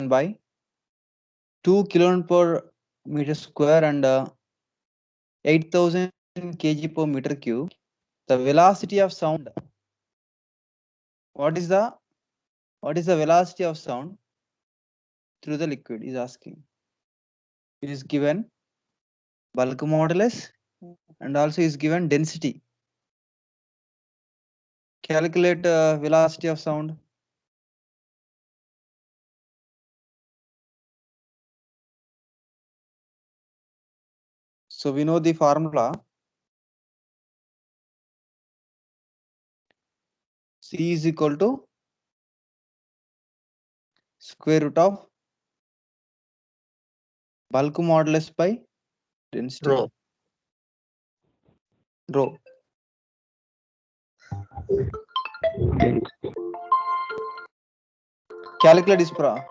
by 2 kN per meter square and 8000 kg per meter cube. The velocity of sound. What is the velocity of sound through the liquid is asking. It is given bulk modulus and also is given density. Calculate velocity of sound. So we know the formula. C is equal to square root of bulk modulus by density. Rho. Calculate this question.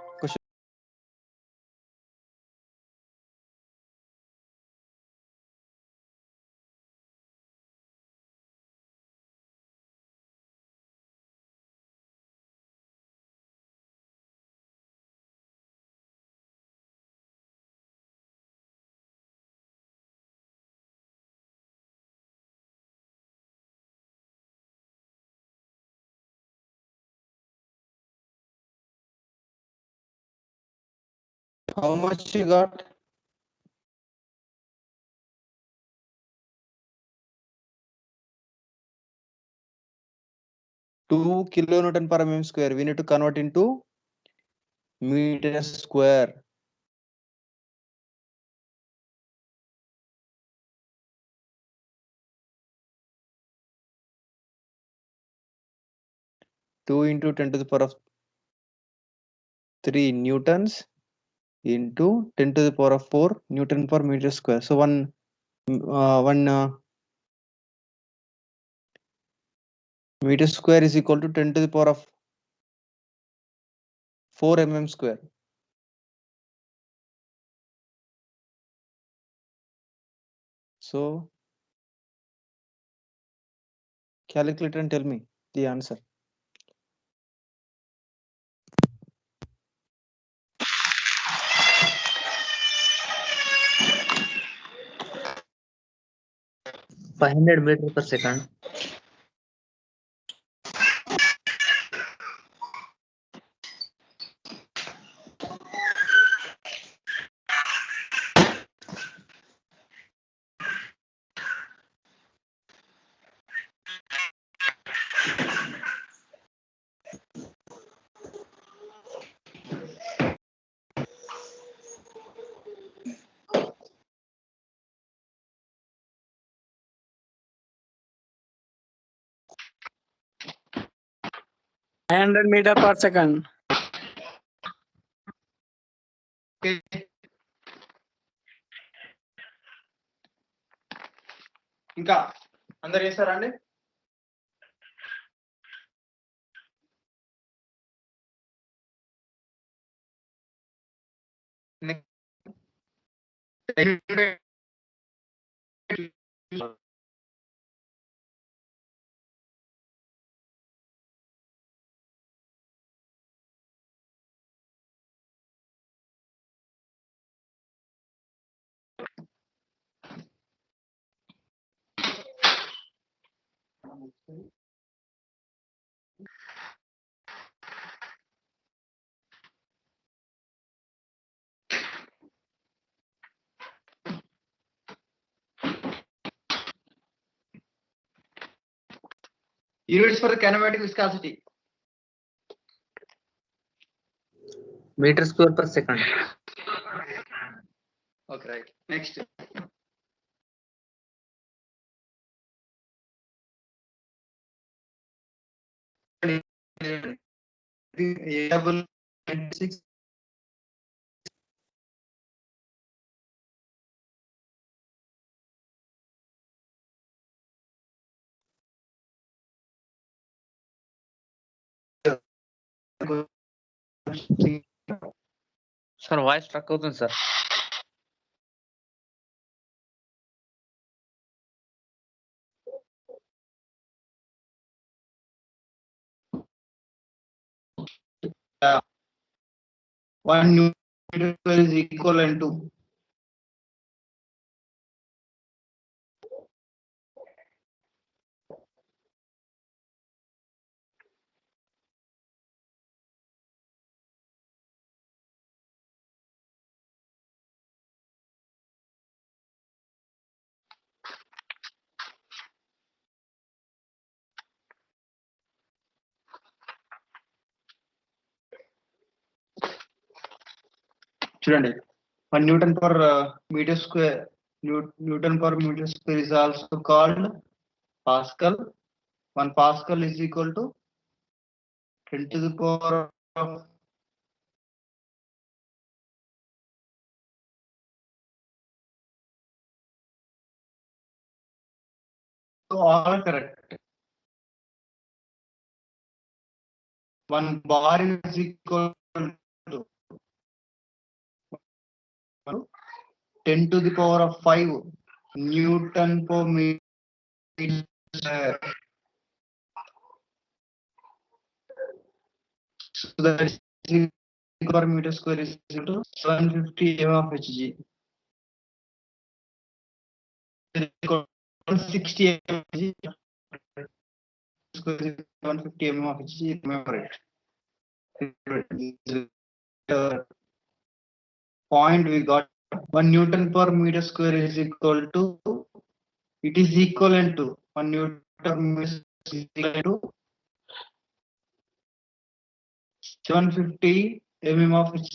How much you got? Two kilonewton per mm square. We need to convert into meter square. Two into 10 to the power of 3 newtons into 10 to the power of 4 Newton per meter square. So one meter square is equal to 10 to the power of 4 mm square. So calculate and tell me the answer. meters per second. meter per second. ఇంకా అందరు చేస్తారా అండి? Units for the kinematic viscosity. Meter square per second. Okay, right. Next. Able 96. Sir voice struck అవుతుంది sir. 1 Newton square is equivalent to చూడండి 1 Newton per meter square. Newton per meter square is also called Pascal. 1 Pascal is equal to 10 to the power of so all correct. 1 bar is equal to 10 to the power of 5 Newton per meter square. So that is per meter square is equal to 750 m of Hg. 160 m of Hg. Square is 150 m of Hg. Remember it. Point we got 1 Newton per meter square is equal to, it is equivalent to 1 Newton per meter is equal to 750 mm of Hg.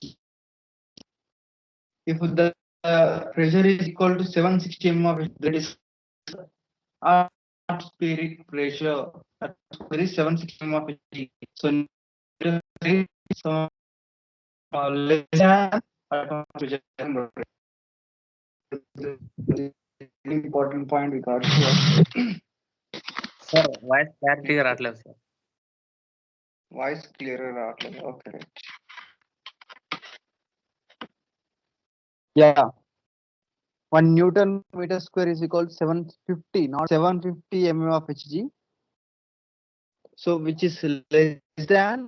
If the pressure is equal to 760 mm of Hg, that is atmospheric pressure. Atmospheric is 760 mm of Hg. So less than atmospheric pressure. Important point we got here. Sir voice క్లారిటీగా రావట్లేదు sir. Voice clearer రావట్లేదు. Okay. Yeah. 1 Newton meter square is equal to 750, not 750 mm of Hg. So which is less than,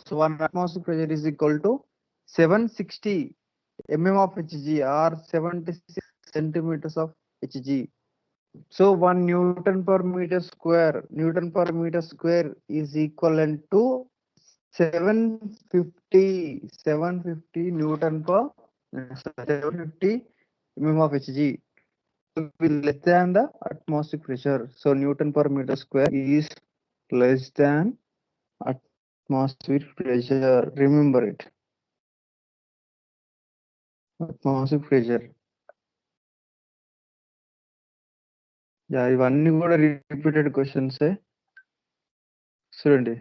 so 1 atmospheric pressure is equal to 760 mm of Hg or 76 centimeters of Hg. So 1 Newton per meter square is equivalent to 750 Newton per 750 mm of Hg. So will less than the atmospheric pressure. So Newton per meter square is less than atmospheric pressure. Remember it. Atmospheric pressure. Yeah, ఇవన్నీ కూడా repeated questions. చూడండి,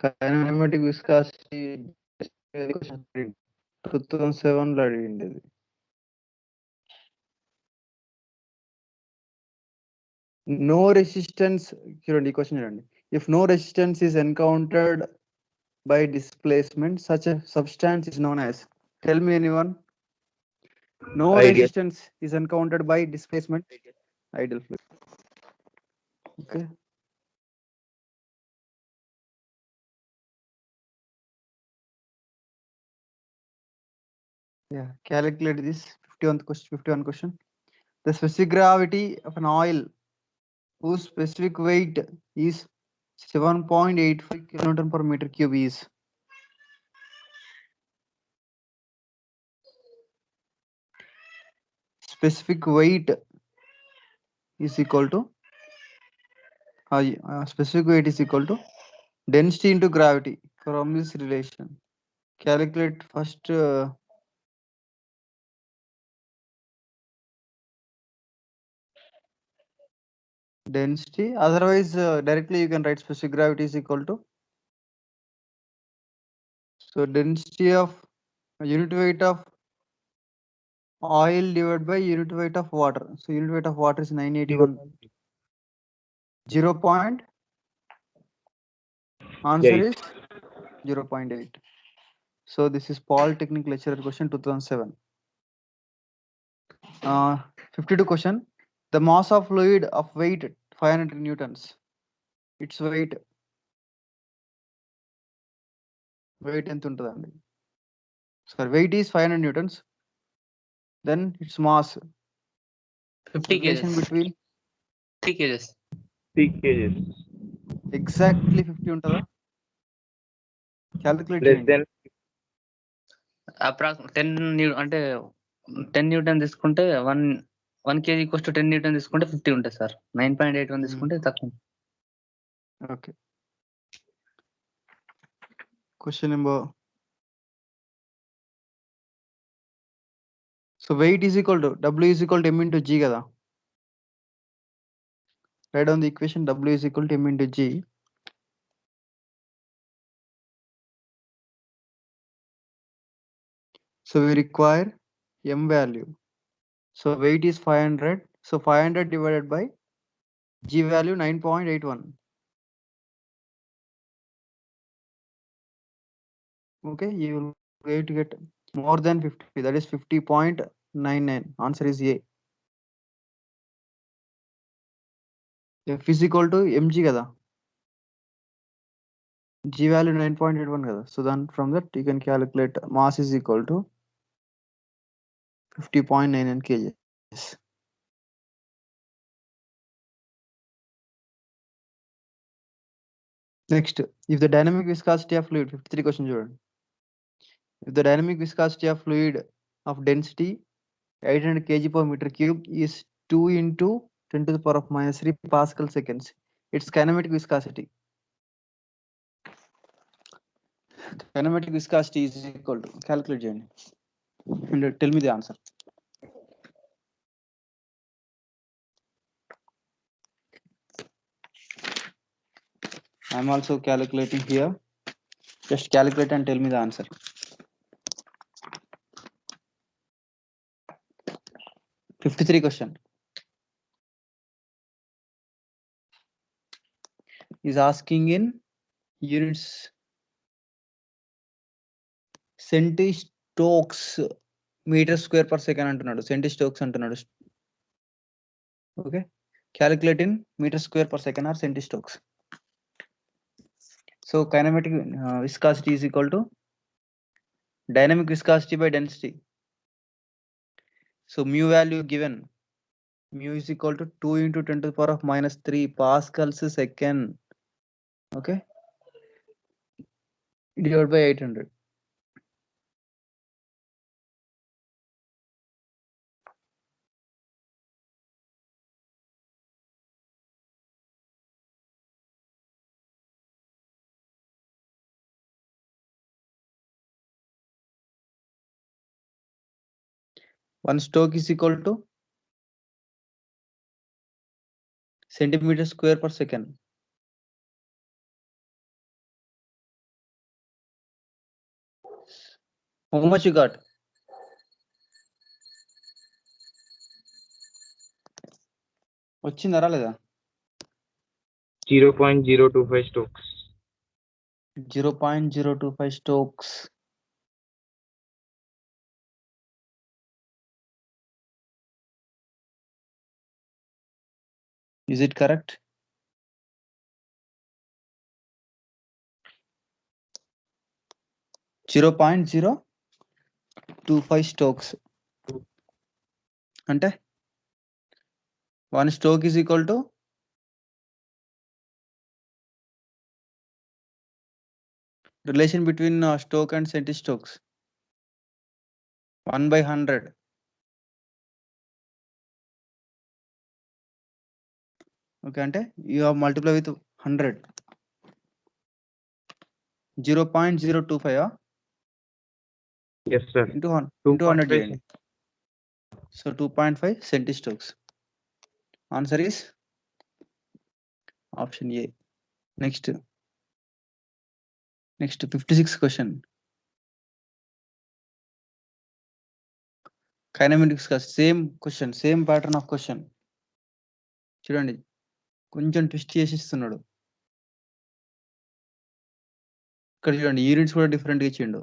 kinematic viscosity 2007 లో అడిగింది ఇది. No resistance, చూడండి ఈ question చూడండి. If no resistance is encountered by displacement, such a substance is known as, tell me anyone. No Ideal. resistance is encountered by displacement. Ideal fluid. Okay. Yeah, calculate this 51 question. The specific gravity of an oil whose specific weight is 7.85 kilonewton per meter cube is, specific weight is equal to specific weight is equal to density into gravity. From this relation, calculate first density. Otherwise, directly you can write specific gravity is equal to, so density of unit weight of oil divided by unit weight of water. So unit weight of water is 981. 0. Answer is 0.8. So this is Polytechnic lecturer question 2007. 52 question. The mass of fluid of weight 500 newtons. Its weight weight ఎంత ఉంటుందండి? Sir weight is 500 newtons. Then its mass. 50 Relation kgs. between 50 kgs. 3 kgs. exactly 50 ఉంటుందా? Calculate Less చేయండి. than approximate 10 అంటే 10 Newton తీసుకుంటే 1 kg equals to 10 Newton తీసుకుంటే 50 ఉంటుంది sir. 9.81 తీసుకుంటే తక్కువ. Okay. Question number. So weight is equal to W is equal to M into G కదా. Write down the equation W is equal to M into G. So we require M value. So weight is 500. So 500 divided by G value 9.81. Okay, you will going to get more than 50. That is 50.99. Answer is A. F is equal to mg kada. G value 9.81 kada. So then from that you can calculate mass is equal to 50.99 kgs. Next, if the dynamic viscosity of fluid, 53 question Jordan. If the dynamic viscosity of fluid of density 800 kg per meter cube is 2 into 10 to the power of minus 3 Pascal seconds, its kinematic viscosity. Kinematic viscosity is equal to, calculate Jenny and tell me the answer. I'm also calculating here. Just calculate and tell me the answer. $53 question is asking in units centistokes meter square per second అంటున్నాడు. centistokes అంటున్నాడు. Okay, calculate in meter square per second or centistokes. So kinematic viscosity is equal to dynamic viscosity by density. So mu value given, mu is equal to 2 into 10 to the power of minus 3 Pascals a second. Okay, divided by 800. One stoke is equal to centimeter square per second. How much you got? వచ్చిందా లేదా? 0.025 stokes. 0.025 stokes. Is it correct? .025 stokes. అంటే 1 stoke is equal to relation between stoke and centistokes 1/100. Okay, అంటే you have multiply with 100. 0.025 Yes, sir. into 100 2.5. చేయండి. So 2.5 centistokes. Answer is option A. Next 56 question. Kinematics same question, same pattern of question. చూడండి కొంచెం twist చేసి ఇస్తున్నాడు. ఇక్కడ చూడండి units కూడా different గా ఇచ్చిండు.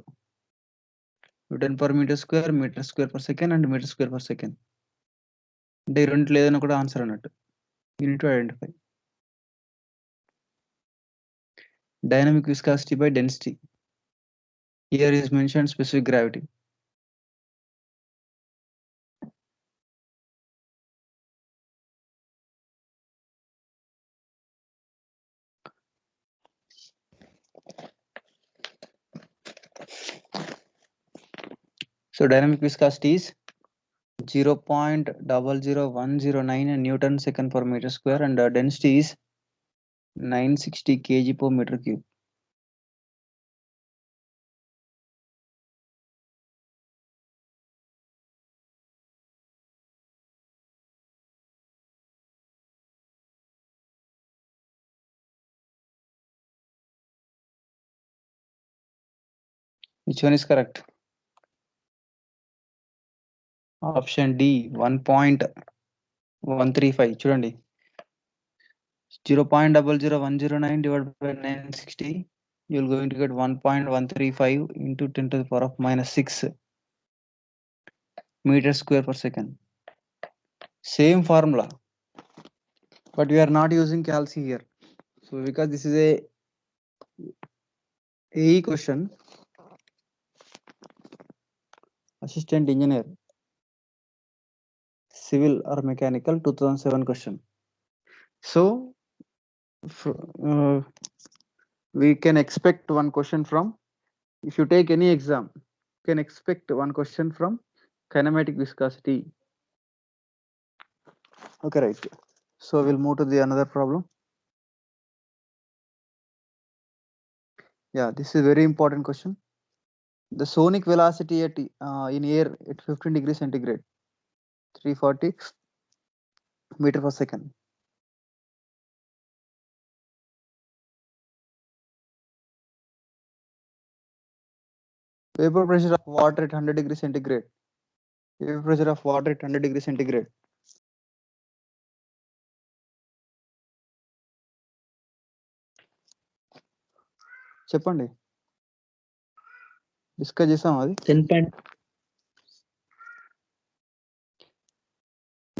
Newton per meter square, meter square per second and meter square per second. అంటే ఈ రెండిట్లో ఏదైనా కూడా ఆన్సర్ అన్నట్టు. You need to identify. Dynamic viscosity by density. Here is mentioned specific gravity. So dynamic viscosity is 0.00109 Newton second per meter square, and density is 960 kg per meter cube. Which one is correct? Option D, 1.135. చూడండి, 0.00109 divided by 960, you're going to get 1.135 into 10 to the power of minus 6 meters square per second. Same formula, but we are not using calci here. So because this is a AE question, assistant engineer, civil or mechanical, 2007 question. So we can expect one question from, if you take any exam, you can expect one question from kinematic viscosity. Okay, right. So we'll move to the another problem. Yeah, this is very important question. The sonic velocity at in air at 15 degrees centigrade, 340 meter per second. Vapor pressure of water at 100 degrees centigrade. Vapor pressure of water at 100 degrees centigrade. చెప్పండి, discuss చేసాం అది. 10.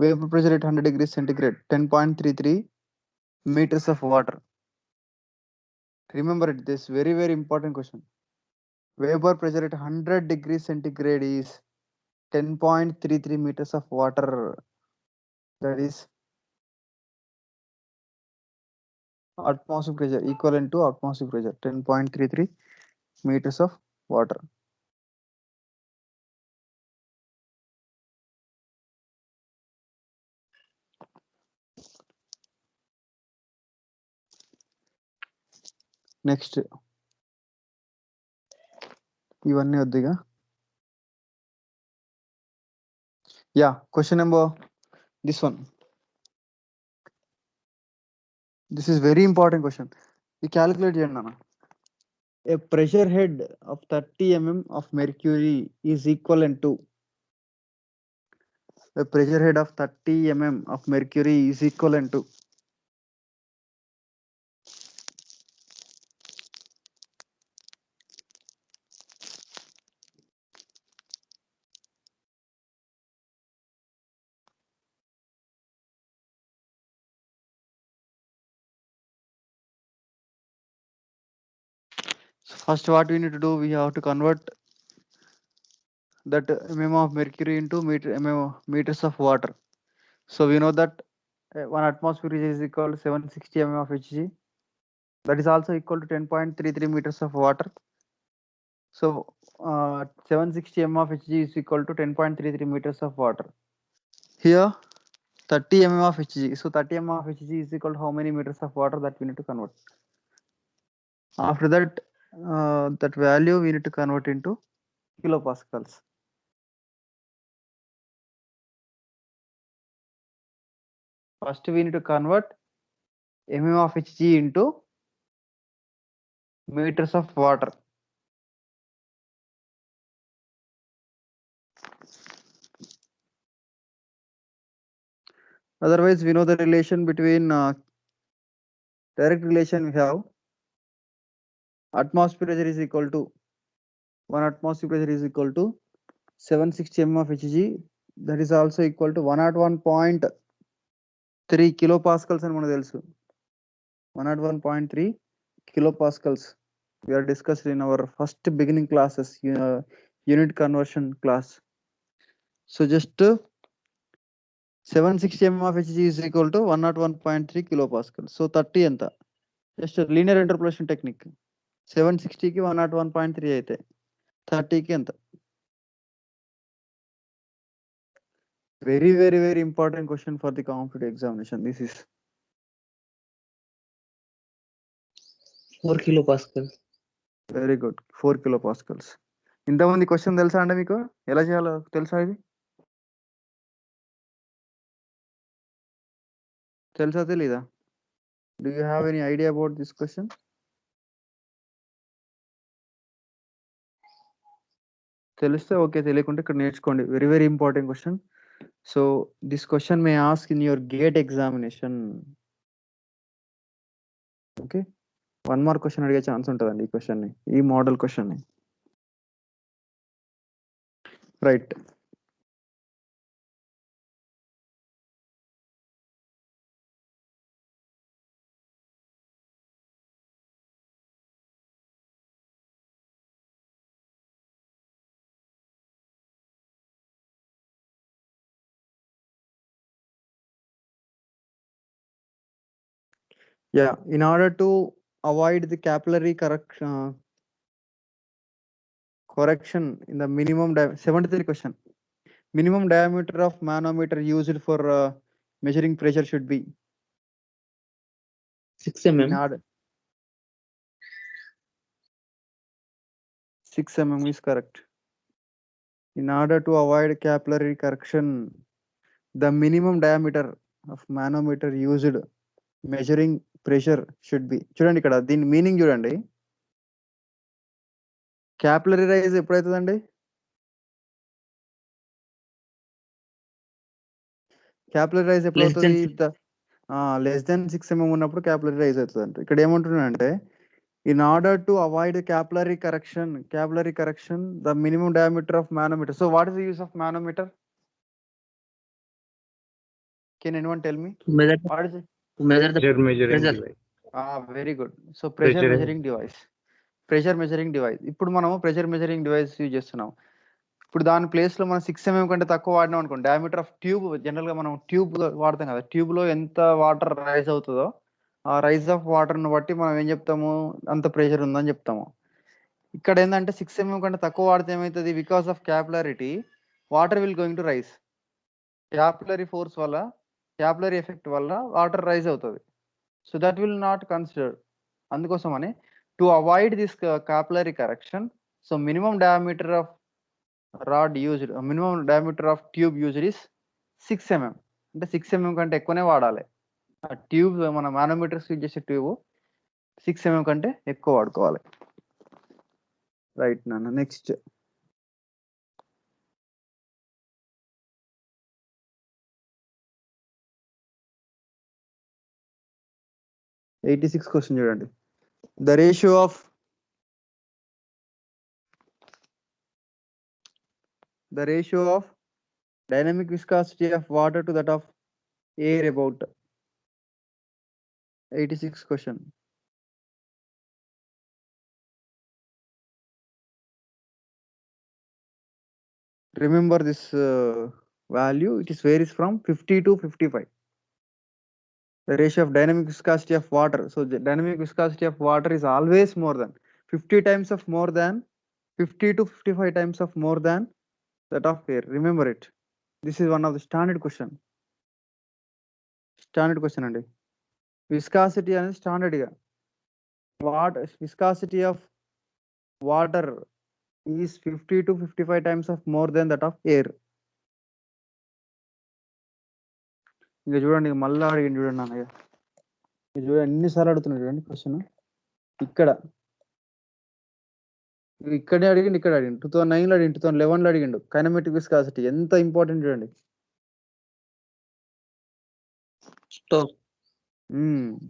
Vapor pressure at 100 degrees centigrade, 10.33 meters of water. Remember it, this very important question. Vapor pressure at 100 degrees centigrade is 10.33 meters of water. That is atmospheric pressure, equivalent to atmospheric pressure, 10.33 meters of water. Next, ఇవన్నీ వద్దుగా. Yeah, question number, this one. This is very important question. You calculate చేయండి అన్న. A pressure head of 30 mm of mercury is equivalent to, a pressure head of 30 mm of mercury is equivalent to so first what we need to do, we have to convert that mm of mercury into meters of water. So we know that 1 atmosphere is equal to 760 mm of Hg. That is also equal to 10.33 meters of water. So 760 mm of Hg is equal to 10.33 meters of water. Here 30 mm of Hg. So 30 mm of Hg is equal to how many meters of water, that we need to convert. After that, that value we need to convert into kilopascals. First we need to convert mm of Hg into meters of water. Otherwise we know the relation between direct relation we have, atmosphere pressure is equal to 1 atmosphere pressure is equal to 760 mm of Hg. That is also equal to 101.3 kilopascals అని మనకు తెలుసు. 101.3 kilopascals. we are discussed in our first beginning classes, unit conversion class. So just 760 mm of Hg is equal to 101.3 kilopascal. So 30 enta. Just a linear interpolation technique. 760 ki 101.3 అయితే 30 కి ఎంత? Very, very, very important question for the competitive examination. This is 4 kilopascal. very good. 4 kilopascals. ఇంతమంది question తెలుసా అండి మీకు? ఎలా చేయాలో తెలుసా ఇది? తెలుసా తెలీదా? Do you have any idea about this question? తెలిస్తే ఓకే, తెలియకుంటే ఇక్కడ నేర్చుకోండి. Very very important question. So this question may ask in your gate examination. Okay, 1 mark question అడిగే ఛాన్స్ ఉంటుందండి ఈ క్వశ్చన్ ని, ఈ మోడల్ క్వశ్చన్ ని. Right. Yeah, in order to avoid the capillary correction in the minimum 73 question. Minimum diameter of manometer used for measuring pressure should be 6 mm. 6 mm is correct. In order to avoid capillary correction, the minimum diameter of manometer used measuring pressure should be. చూడండి ఇక్కడ దీని meaning చూడండి. Capillary rise ఎప్పుడైతుందండి? Capillary rise ఎప్పుడవుతుంది? Less than 6 mm ఉన్నప్పుడు capillary rise అవుతుంది. ఇక్కడ ఏమంటున్నాడంటే in order to avoid capillary correction, the minimum diameter of manometer. So what is the use of manometer? Can anyone tell me? To measure, What is it? to measure the Pressure measuring pressure. device. Very good. So pressure Pressure. measuring device. Pressure measuring device. ఇప్పుడు మనము pressure measuring device use చేస్తున్నాం. ఇప్పుడు దాని place లో మనం 6 mm కంటే తక్కువ వాడినాం అనుకోండి, డయామీటర్ ఆఫ్ ట్యూబ్, జనరల్ గా మనం ట్యూబ్ వాడతాం కదా, ట్యూబ్ లో ఎంత వాటర్ రైజ్ అవుతుందో ఆ రైజ్ ఆఫ్ వాటర్ ను బట్టి మనం ఏం చెప్తాము, అంత ప్రెషర్ ఉందని చెప్తాము. ఇక్కడ ఏంటంటే 6 mm కంటే తక్కువ వాడితే ఏమవుతుంది, because of capillarity water will going to rise. Capillary force వల్ల, క్యాపిలరీ ఎఫెక్ట్ వల్ల వాటర్ రైజ్ అవుతుంది. So that will not consider. అందుకోసమని to avoid this capillary correction, so minimum diameter of rod used, minimum diameter of tube used is 6 mm. అంటే 6 mm కంటే ఎక్కువనే వాడాలి. ఆ tube మన మానోమీటర్స్ యూజ్ చేసే ట్యూబ్ 6 mm కంటే ఎక్కువ వాడుకోవాలి. రైట్ నాన్న. నెక్స్ట్ క్వశ్చన్ చూడండి. The ratio of dynamic viscosity of water to that of air about. 86 question. Remember this value, it is varies from 50 to 55. The ratio of dynamic viscosity of water. So the dynamic viscosity of water is always more than 50 times of more than 50 to 55 times of more than that of air. Remember it. This is one of the standard question. Standard question అండి. Viscosity అనేది standard గా viscosity of water is 50 to 55 times of more than that of air. ఇంకా చూడండి, మళ్ళీ అడిగింది చూడండి అన్నయ్య. ఇది చూడండి ఎన్నిసార్లు అడుగుతున్నాడు చూడండి క్వశ్చన్. ఇక్కడే అడిగిండు, ఇక్కడ అడిగిండు, 2009లో అడిగిండు, 2011లో అడిగిండు. కైనమెటిక్ విస్కాసిటీ ఎంత ఇంపార్టెంట్ చూడండి.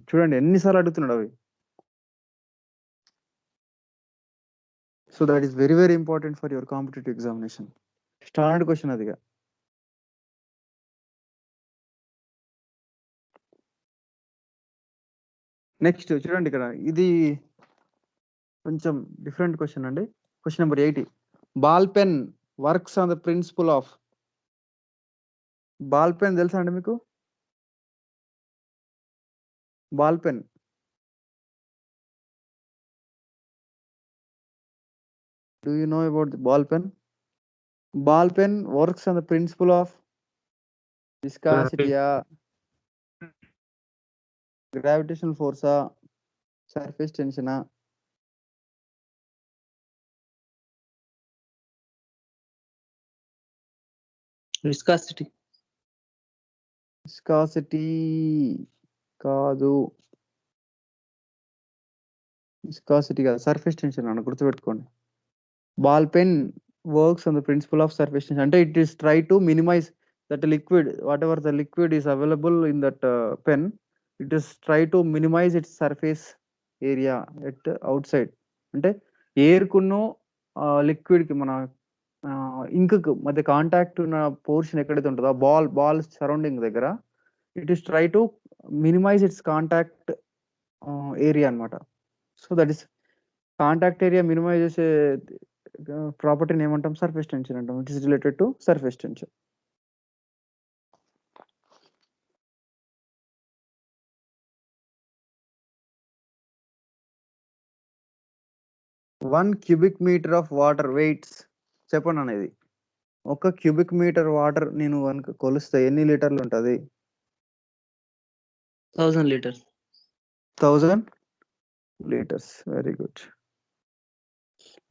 చూడండి ఎన్నిసార్లు అడుగుతున్నాడు అవి. So that is very very important for your competitive examination. Standard question అదిగా. నెక్స్ట్ చూడండి ఇక్కడ, ఇది కొంచెం డిఫరెంట్ క్వశ్చన్ అండి. Question number 80. Ball pen works on the principle of. Ball pen తెలుసా అండి మీకు? Ball pen do you know about the ball pen? Ball pen works on the principle of viscosity, gravitational force, surface tension. Viscosity. Viscosity కాదు, viscosity కాదు, surface tension అన్న గుర్తుపెట్టుకోండి. Ball pen works on the principle of surface tension అంటే it is try to minimize that liquid, whatever the liquid is available in that pen, it is try to minimize its surface area at outside. అంటే ఎయిర్కును లిక్విడ్కి మన ఇంక్ మధ్య contact ఉన్న portion ఎక్కడైతే ఉంటుందో ball surrounding దగ్గర it is try to minimize its contact area అనమాట. So that is contact area minimize చేసే ప్రాపర్టీని ఏమంటాం? సర్ఫేస్ టెన్షన్ అంటాం. It is related to surface tension. One cubic metre of water weights చెప్పండి అనేది. ఒక క్యూబిక్ మీటర్ వాటర్ నేను కనుక కొలిస్తే ఎన్ని లీటర్లు ఉంటుంది? 1000 లీటర్స్. 1000 లీటర్స్. Very good.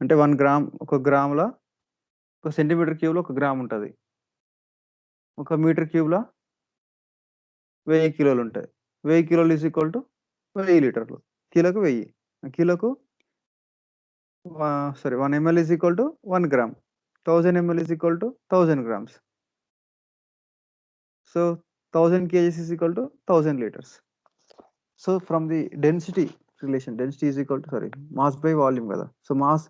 అంటే 1 గ్రామ్, ఒక గ్రాములో, ఒక సెంటీమీటర్ క్యూబ్లో 1 గ్రామ్ ఉంటుంది. 1 మీటర్ క్యూబ్లో 1000 కిలోలు ఉంటాయి. 1000 కిలోలు ఈజ్ ఈక్వల్ టు 1000 లీటర్లు. కిలోకు 1000. కిలోకు 1 ml is equal to 1 gram. 1000 ml is equal to 1000 grams. So 1000 kgs is equal to 1000 liters. So from the density relation, density is equal to mass by volume kada. So mass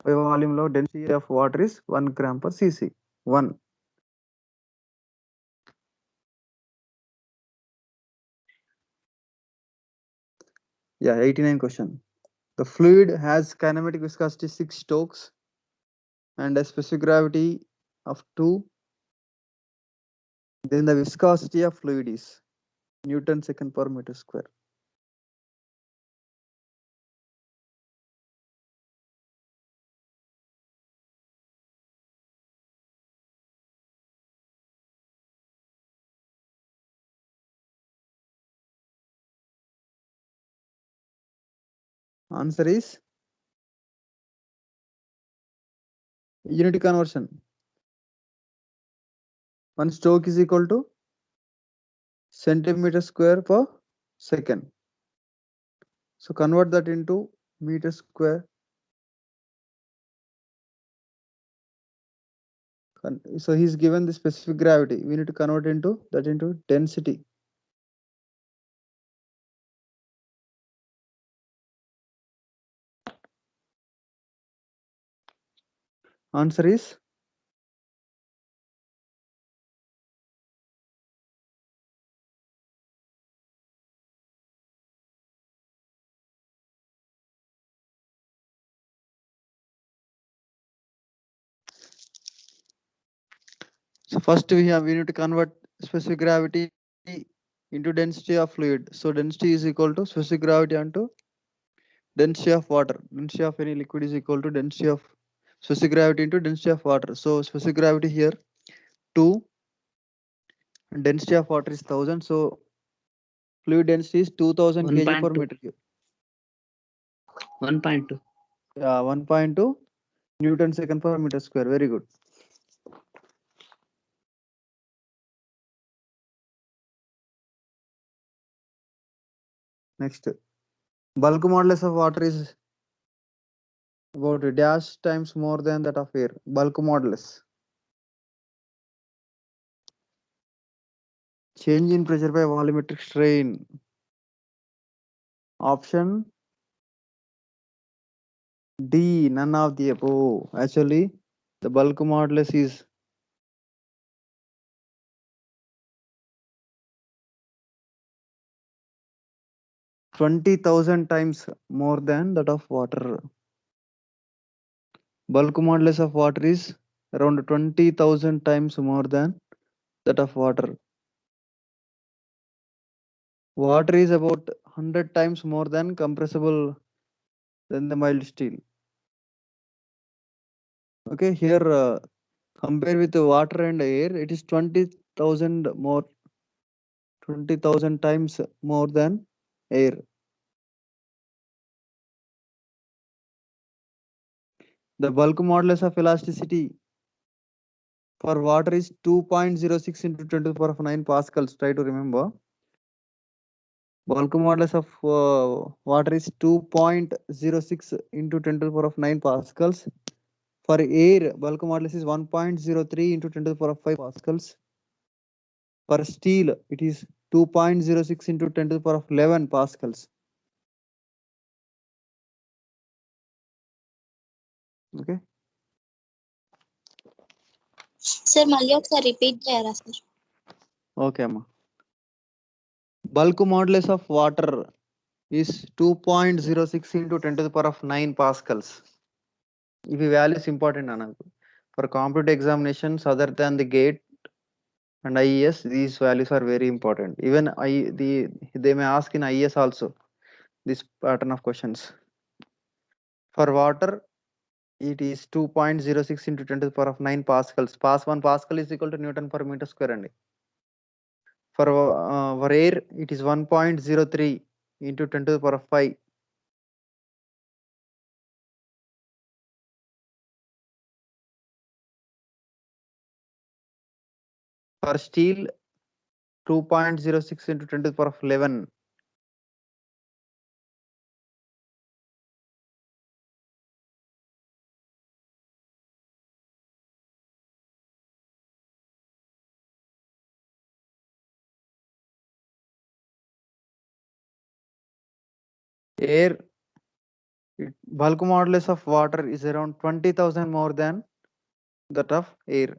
by volume lo density of water is 1 gram per cc. 1. Yeah, 89 question. The fluid has kinematic viscosity 6 Stokes and a specific gravity of 2. Then the viscosity of fluid is Newton second per meter square. Answer is unity conversion. 1 Stoke is equal to centimeter square per second. So convert that into meter square. So he's given the specific gravity. We need to convert into that into density. Answer is so first we need to convert specific gravity into density of fluid. So density is equal to specific gravity into density of water. Density of any liquid is equal to density of specific gravity into density of water. So specific gravity here 2 and density of water is 1000. So fluid density is 2000 kg per 1.2. meter cube. 1.2. Yeah, 1.2 Newton second per meter square. Very good. Next, bulk modulus of water is about a dash times more than that of air. Bulk modulus. Change in pressure by volumetric strain. Option D, none of the above. Actually, the bulk modulus is 20,000 times more than that of water. Bulk modulus of water is around 20,000 times more than that of water. Water is about 100 times more than compressible than the mild steel. Okay, here compare with the water and air, it is 20,000 more, 20,000 times more than air. The bulk modulus of elasticity for water is 2.06 into 10 to the power of 9 pascals. Try to remember. Bulk modulus of water is 2.06 into 10 to the power of 9 pascals. For air, bulk modulus is 1.03 into 10 to the power of 5 pascals. For steel, it is 2.06 into 10 to the power of 11 pascals. Okay. Sir మళ్ళీ ఒకసారి repeat చేయరా sir? Okay, amma. Bulk modulus of water is 2.06 into 10 to the power of 9 pascals. If value is important anaku. For competitive examinations other than the GATE and IES, these values are very important. Even they may ask in IES also this pattern of questions. For water, it is 2.06 into 10 to the power of 9 pascals. 1 pascal is equal to Newton per meter square. And for air, it is 1.03 into 10 to the power of 5. For steel, 2.06 into 10 to the power of 11. Air, bulk modulus of water is around 20,000 more than that of air.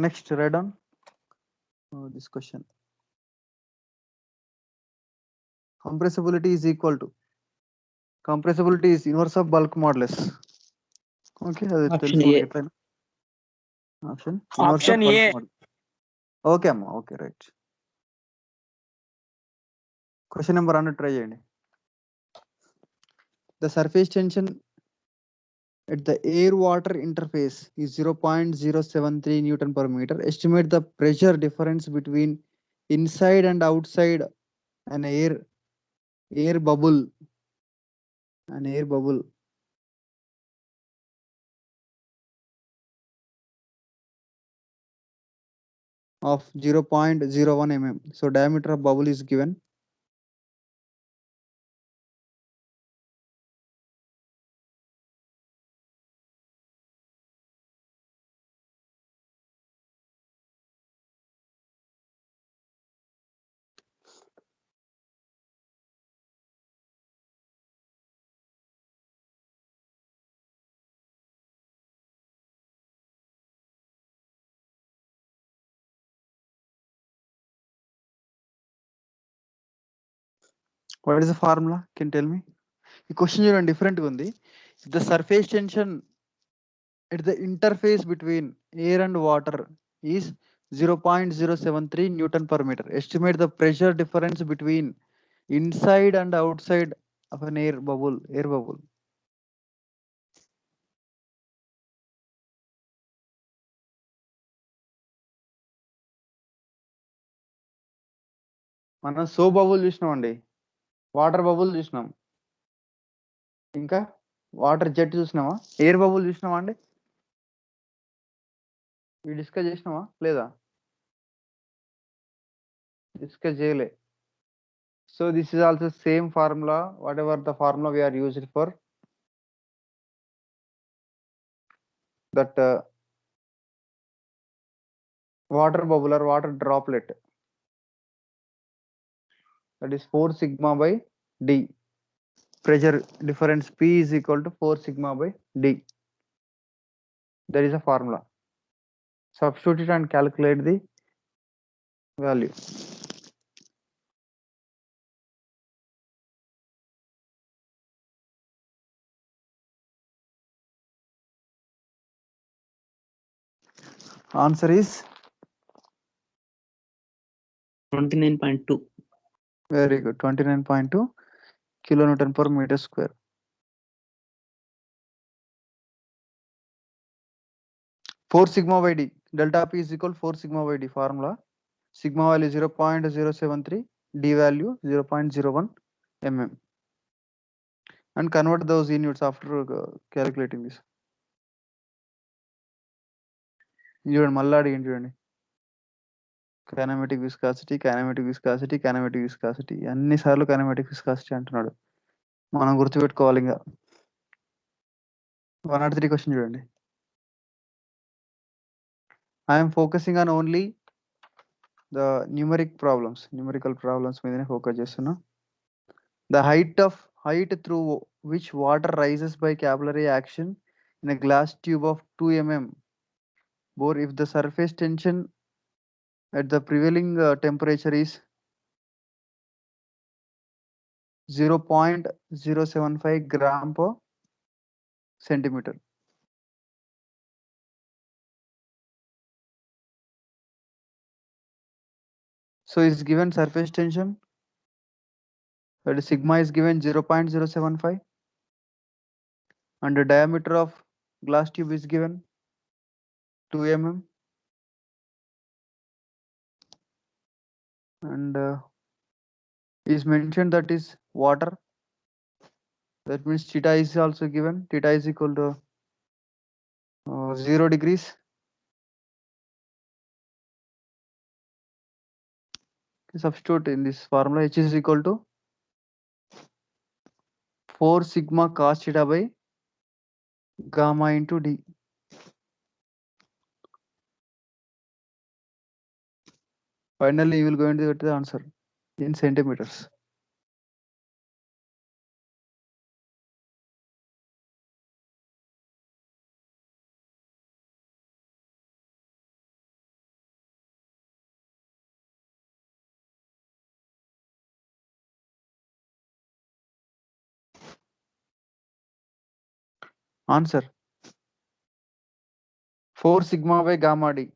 Next, write down this question. Compressibility is equal to, compressibility is inverse of bulk modulus. Okay, అది Option తెలుసుకోండి A. ఎట్లయినా. Option Option bulk A. modulus. Okay, amma. Okay, right. Question number 100 try చేయండి. The surface tension at the air water interface is 0.073 Newton per meter. Estimate the pressure difference between inside and outside an air bubble. An air bubble. Of 0.01 mm. So diameter of bubble is given. What is the formula? Can you tell me? The question is different. The surface tension at the interface between air and water is 0.073 Newton per meter. Estimate the pressure difference between inside and outside of an air bubble. మనం so bubble చూసినాం అండి, water bubble చూసినాం, ఇంకా water jet చూసినామా, air bubble చూసినామా అండి? ఇవి discuss చేసినామా లేదా? Discuss చేయలే. So this is also same formula, whatever the formula we are used for that water bubble or water droplet, that is 4 sigma by d. Pressure difference P is equal to 4 sigma by d. There is a formula. Substitute it and calculate the value. Answer is 29.2. very good. 29.2 kilonewton per meter square. Four sigma by d. Delta P is equal 4 sigma by d formula. Sigma value 0.073, d value 0.01 mm. And convert those units after calculating this. చూడండి మళ్ళీ అడిగింది చూడండి, kinematic viscosity kinematic viscosity kinematic viscosity అన్నిసార్లు kinematic viscosity అంటున్నాడు. మనం గుర్తుపెట్టుకోవాలి. ఇంకా 103 question చూడండి. I'm focusing on only the numerical problems మీదనే ఫోకస్ చేస్తున్నా. The height through which water rises by capillary action in a glass tube of 2 mm bore if the surface tension at the prevailing temperature is 0.075 gram per centimeter. So is given surface tension, that is sigma is given 0.075, and the diameter of glass tube is given 2 mm, and is mentioned that is water. That means theta is also given. Theta is equal to 0 degrees. Substitute in this formula, H is equal to 4 sigma cos theta by gamma into d. Finally, you will going to get the answer in centimeters. Answer 4 sigma by gamma d.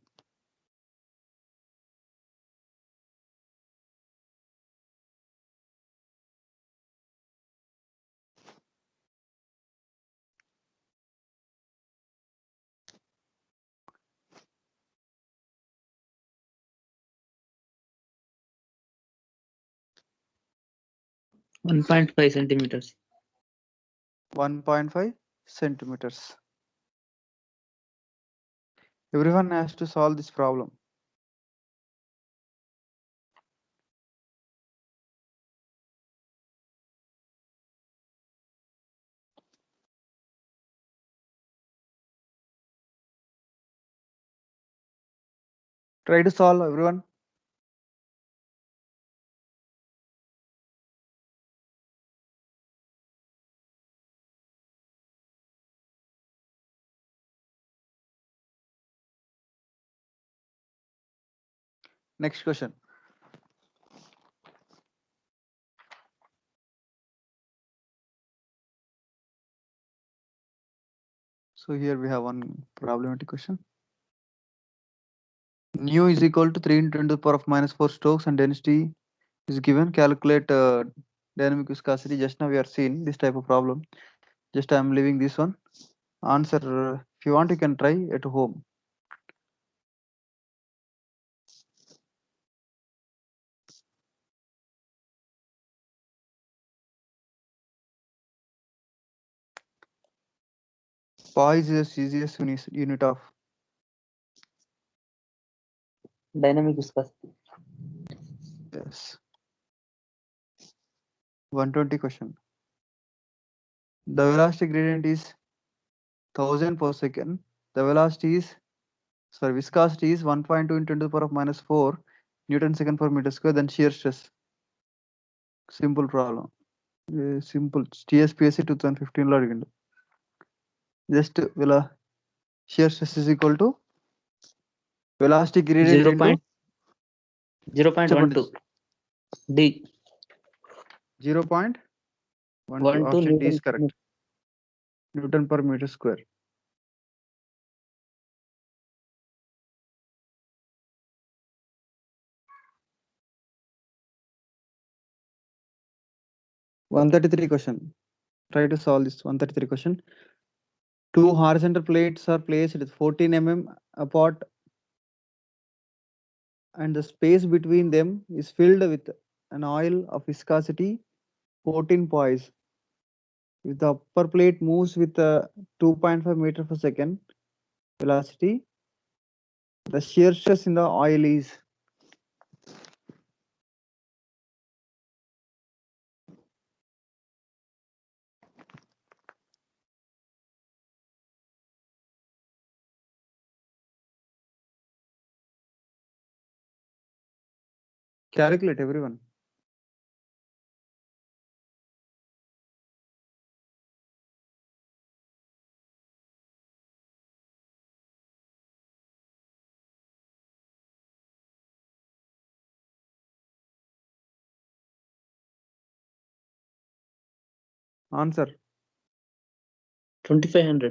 One 1.5 centimeters. 1.5 centimeters. Everyone has to solve this problem. Try to solve, everyone. Next question. So here we have one problematic question. Nu is equal to 3 into 10 to the power of minus 4 strokes and density is given. Calculate dynamic viscosity. Just now we are seeing this type of problem. Just I am leaving this one. Answer, if you want, you can try at home. Pa is the easiest unit of Dynamic viscosity. yes. 120 question. The velocity gradient is 1000 per second. The viscosity is 1.2 into 10 to the power of minus 4 Newton second per meter square. Then shear stress. Simple problem. Simple. TSPSC 2015 lo అడిగిండు. Just shear stress is equal to velocity gradient into 0.12 d. 0.12. 12 Option D is Newton. correct. Newton per meter square. 133 question. Try to solve this 133 question. Two horizontal plates are placed 14 mm apart, and the space between them is filled with an oil of viscosity 14 poise. If the upper plate moves with a 2.5 meter per second velocity, the shear stress in the oil is. Calculate, everyone. Answer. 2500.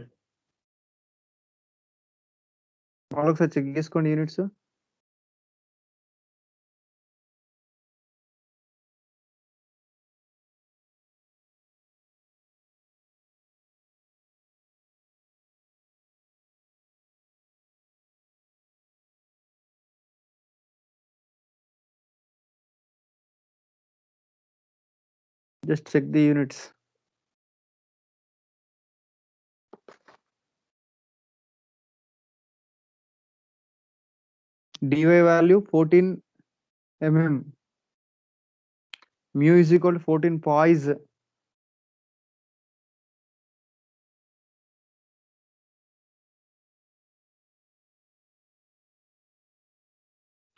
ఒకసారి check చేసుకోండి units. Just check the units. dy value 14 mm. Mu is equal to 14 poise.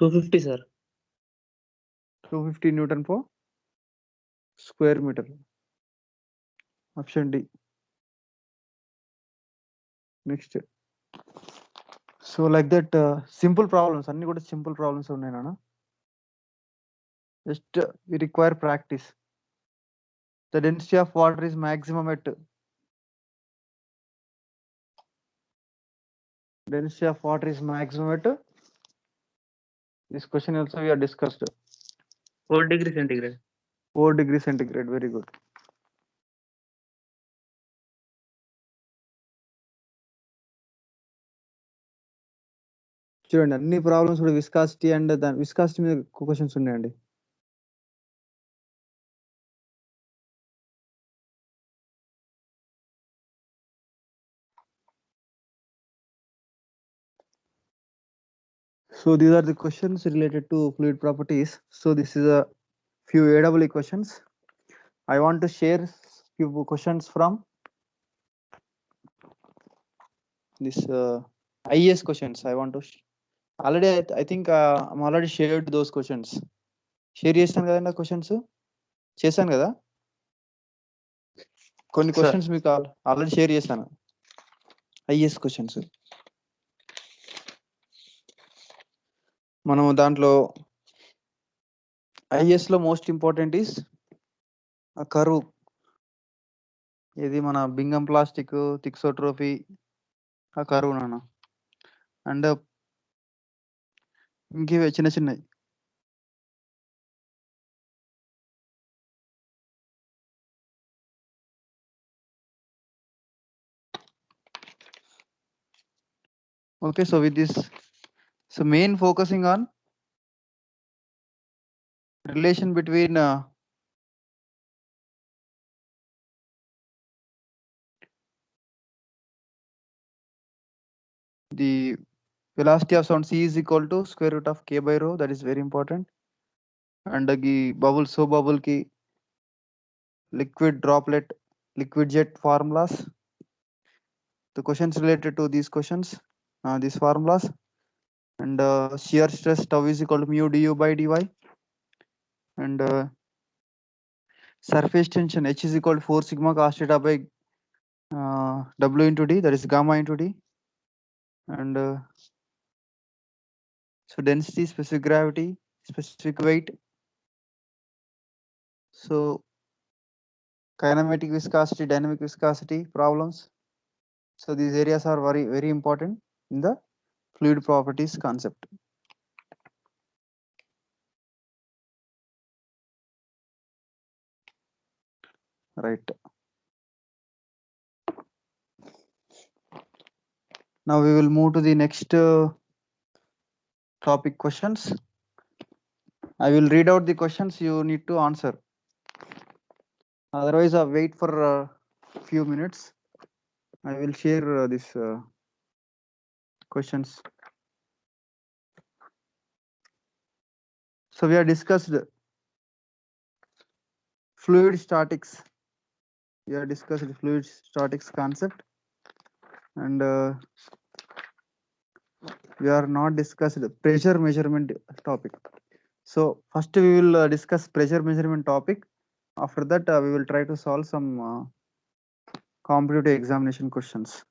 $250, sir. 250 Newton per square meter. Option D. Next. So like that, simple problems. అన్ని కూడా simple problems ఉన్నాయి నాన్న. Just we require practice. The density of water is maximum at. Density of water is maximum at. This question also we are discussed. 4 degrees centigrade. 4 degrees centigrade. Very good. చూడండి అన్ని problems కూడా viscosity and దాని viscosity మీద questions ఉన్నాయండి. So these are the questions related to fluid properties. So this is a few AEE questions. I want to share few questions from this IES questions. I want to already I think I'm already shared those questions. Share చేస్తాను కదండి ఆ questions చేశాను కదా, కొన్ని questions మీకు already share చేశాను. Is questions మనం దాంట్లో ఐఎస్ లో మోస్ట్ ఇంపార్టెంట్ ఈస్ ఆ కర్వ్. ఇది మన బింగం ప్లాస్టిక్ థిక్సోట్రోఫీ ఆ కర్వ్ నాన్న. అండ్ ఇంకేవి చిన్న చిన్నవి. Okay, so with this, so main focusing on relation between the velocity of sound c is equal to square root of k by rho. That is very important. And the bubble, so bubble ki liquid droplet, liquid jet formulas. The questions related to these questions, these formulas. And shear stress tau is equal to mu du by dy. And surface tension h is equal to 4 sigma cos theta by w into d, that is gamma into d. And so density, specific gravity, specific weight. So kinematic viscosity, dynamic viscosity problems. So these areas are very, very important in the fluid properties concept. Right. Now we will move to the next topic questions. I will read out the questions. You need to answer. Otherwise, I'll wait for a few minutes. I will share these questions. So we have discussed fluid statics. We have discussed the fluid statics concept, and we are not discussed the pressure measurement topic. So first we will discuss pressure measurement topic. After that, we will try to solve some competitive examination questions.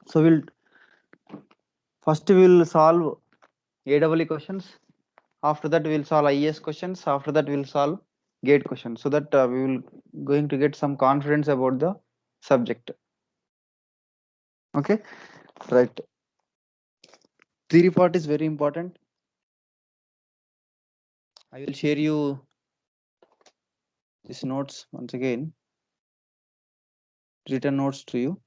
So first we will solve AEE questions. After that, we will solve IES questions. After that, we will solve GATE questions, so that we will going to get some confidence about the subject. Okay, right. Theory part is very important. I will share you these notes once again, written notes to you.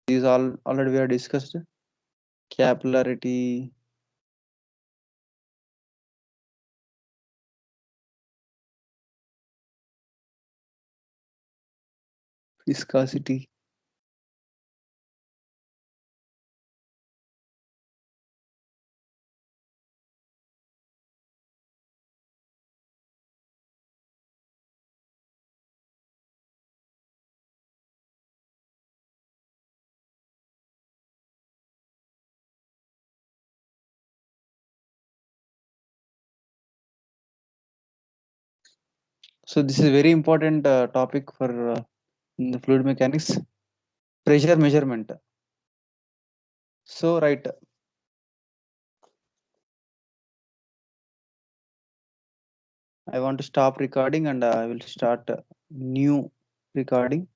These all already we have discussed. Capillarity, viscosity, so this is a very important topic for in the fluid mechanics, pressure measurement. So right, I want to stop recording and I will start new recording.